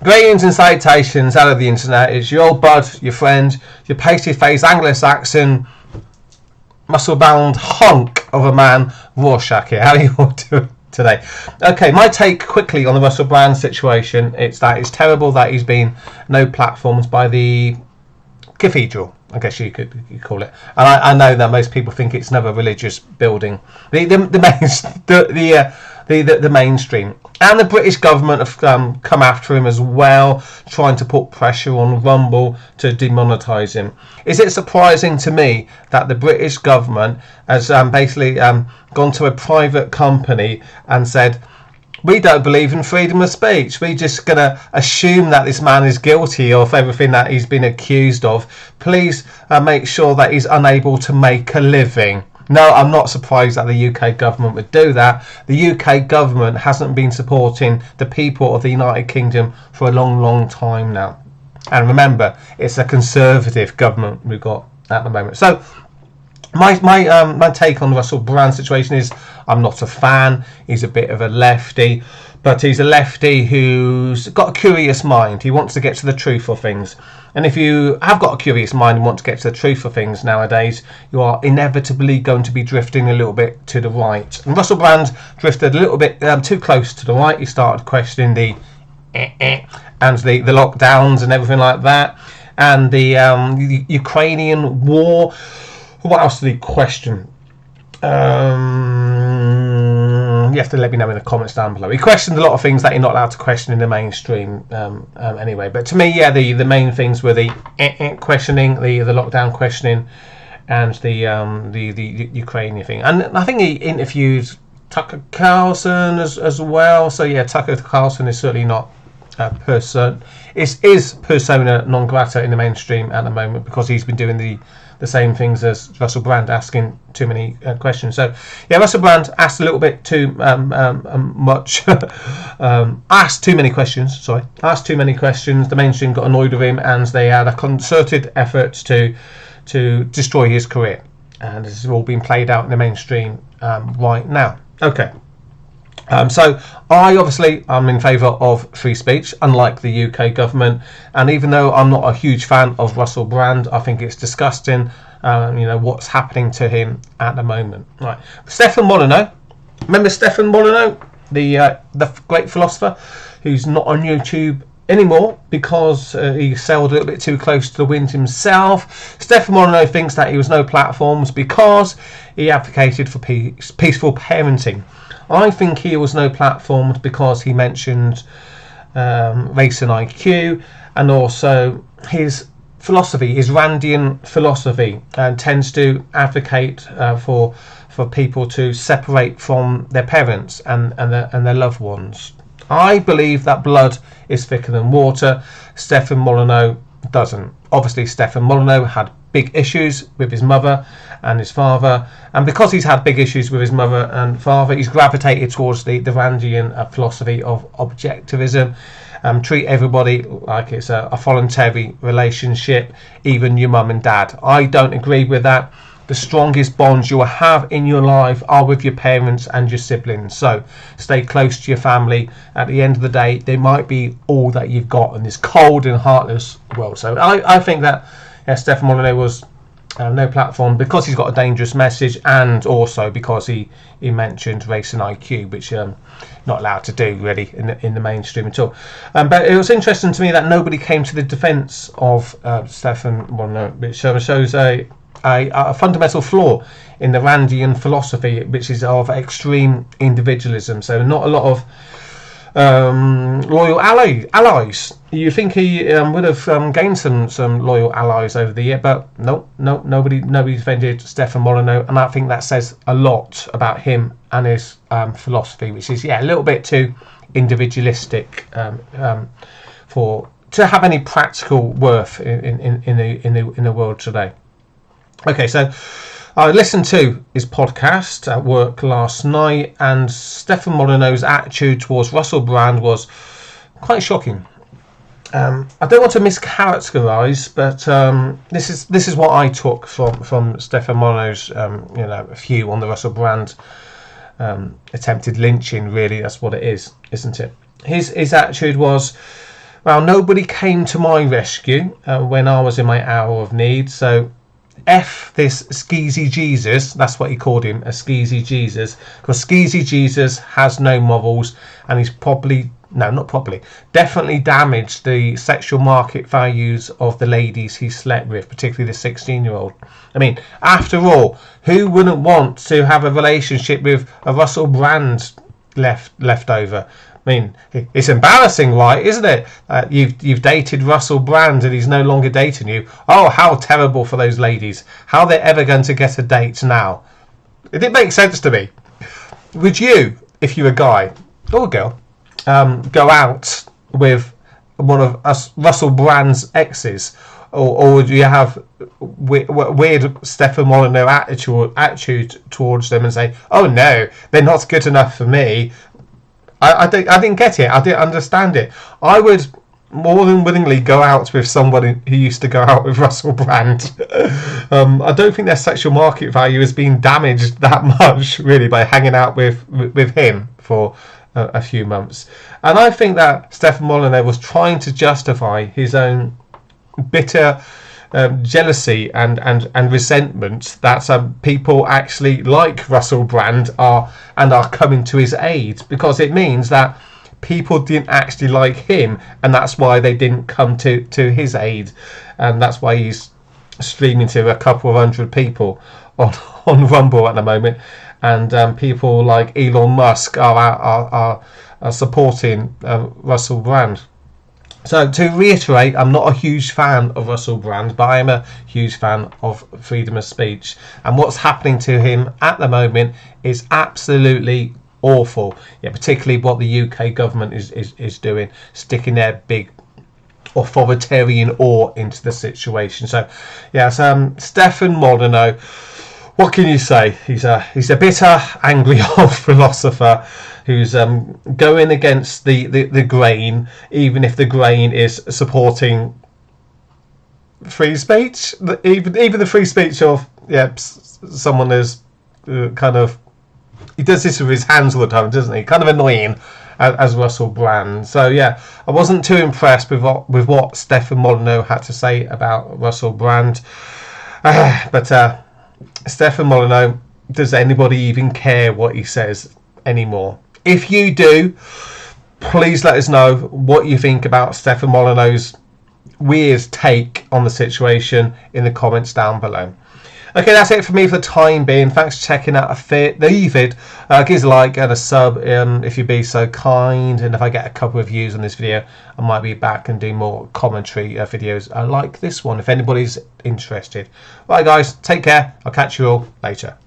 Greetings and salutations out of the internet. It's your bud, your friend, your pasty-faced Anglo-Saxon, muscle-bound hunk of a man, Rorschach here. How are you all doing today? Okay, my take quickly on the Russell Brand situation. It's terrible that he's been no platforms by the cathedral, I guess you could call it. And I know that most people think it's another religious building. The mainstream and the British government have come after him as well, trying to put pressure on Rumble to demonetise him. Is it surprising to me that the British government has basically gone to a private company and said, we don't believe in freedom of speech. We're just going to assume that this man is guilty of everything that he's been accused of. Please make sure that he's unable to make a living. No, I'm not surprised that the UK government would do that. The UK government hasn't been supporting the people of the United Kingdom for a long, long time now. And remember, it's a Conservative government we've got at the moment. So my take on the Russell Brand situation is I'm not a fan. He's a bit of a lefty, but he's a lefty who's got a curious mind. He wants to get to the truth of things. And if you have got a curious mind and want to get to the truth of things nowadays, you are inevitably going to be drifting a little bit to the right. And Russell Brand drifted a little bit too close to the right. He started questioning the and the lockdowns and everything like that, and the Ukrainian war. What else did he question? You have to let me know in the comments down below. He questioned a lot of things that you're not allowed to question in the mainstream anyway. But to me, yeah, the main things were the questioning, the lockdown questioning, and the Ukrainian thing. And I think he interviewed Tucker Carlson as well. So yeah, Tucker Carlson is certainly not is persona non grata in the mainstream at the moment, because he's been doing the same things as Russell Brand, asking too many questions. So yeah, Russell Brand asked a little bit too much, asked too many questions. The mainstream got annoyed with him, and they had a concerted effort to destroy his career. And this is all being played out in the mainstream right now. Okay. So I'm in favour of free speech, unlike the UK government. And even though I'm not a huge fan of Russell Brand, I think it's disgusting, what's happening to him at the moment. Right, Stefan Molyneux. Remember Stefan Molyneux, the great philosopher, who's not on YouTube anymore because he sailed a little bit too close to the wind himself. Stefan Molyneux thinks that he was no platforms because he advocated for peaceful parenting. I think he was no platforms because he mentioned race and IQ, and also his philosophy, his Randian philosophy, and tends to advocate for people to separate from their parents and their loved ones. I believe that blood is thicker than water. Stefan Molyneux doesn't. Obviously, Stefan Molyneux had big issues with his mother and his father, and because he's had big issues with his mother and father, he's gravitated towards the Randian philosophy of objectivism. Treat everybody like it's a voluntary relationship, even your mum and dad. I don't agree with that. The strongest bonds you will have in your life are with your parents and your siblings. So stay close to your family. At the end of the day, they might be all that you've got in this cold and heartless world. So I think that Stefan Molyneux was no platform because he's got a dangerous message, and also because he mentioned race and IQ, which not allowed to do really in the mainstream at all. But it was interesting to me that nobody came to the defence of Stefan Molyneux, which shows a fundamental flaw in the Randian philosophy, which is of extreme individualism. So not a lot of loyal allies. You think he would have gained some loyal allies over the year, but nobody defended Stefan Molyneux, and I think that says a lot about him and his philosophy, which is a little bit too individualistic to have any practical worth in the world today. Okay, so I listened to his podcast at work last night, and Stefan Molyneux's attitude towards Russell Brand was quite shocking. I don't want to mischaracterise, but this is what I took from Stefan Molyneux's view on the Russell Brand attempted lynching. Really, that's what it is, isn't it? His attitude was, Well, nobody came to my rescue when I was in my hour of need, so F this skeezy Jesus. That's what he called him, a skeezy Jesus, because skeezy Jesus has no morals, and he's definitely damaged the sexual market values of the ladies he slept with, particularly the 16-year-old. I mean, after all, who wouldn't want to have a relationship with a Russell Brand left over? I mean, it's embarrassing, right, isn't it? You've dated Russell Brand and he's no longer dating you. Oh, how terrible for those ladies. How they're ever going to get a date now? It didn't make sense to me. Would you, if you're a guy or a girl, go out with one of us Russell Brand's exes? Or would you have weird Stefan Molyneux attitude towards them and say, oh no, they're not good enough for me? I didn't get it. I didn't understand it. I would more than willingly go out with somebody who used to go out with Russell Brand. I don't think their sexual market value has been damaged that much, really, by hanging out with him for a few months. And I think that Stefan Molyneux was trying to justify his own bitter jealousy and resentment that people actually like Russell Brand are coming to his aid, because it means that people didn't actually like him, and that's why they didn't come to his aid, and that's why he's streaming to a couple of hundred people on Rumble at the moment, and people like Elon Musk are supporting Russell Brand. So to reiterate, I'm not a huge fan of Russell Brand, but I am a huge fan of freedom of speech. And what's happening to him at the moment is absolutely awful. Yeah, particularly what the UK government is doing, sticking their big authoritarian oar into the situation. So, yes, Stefan Molyneux. What can you say? He's a bitter, angry old philosopher who's going against the grain, even if the grain is supporting free speech. Even the free speech of someone is kind of, he does this with his hands all the time, doesn't he? Kind of annoying as Russell Brand. So yeah, I wasn't too impressed with what Stefan Molyneux had to say about Russell Brand, but. Stefan Molyneux, does anybody even care what he says anymore? If you do, please let us know what you think about Stefan Molyneux's weird take on the situation in the comments down below. Okay, that's it for me for the time being. Thanks for checking out the vid. Give us a like and a sub if you'd be so kind. And if I get a couple of views on this video, I might be back and do more commentary videos like this one, if anybody's interested. Right, guys, take care. I'll catch you all later.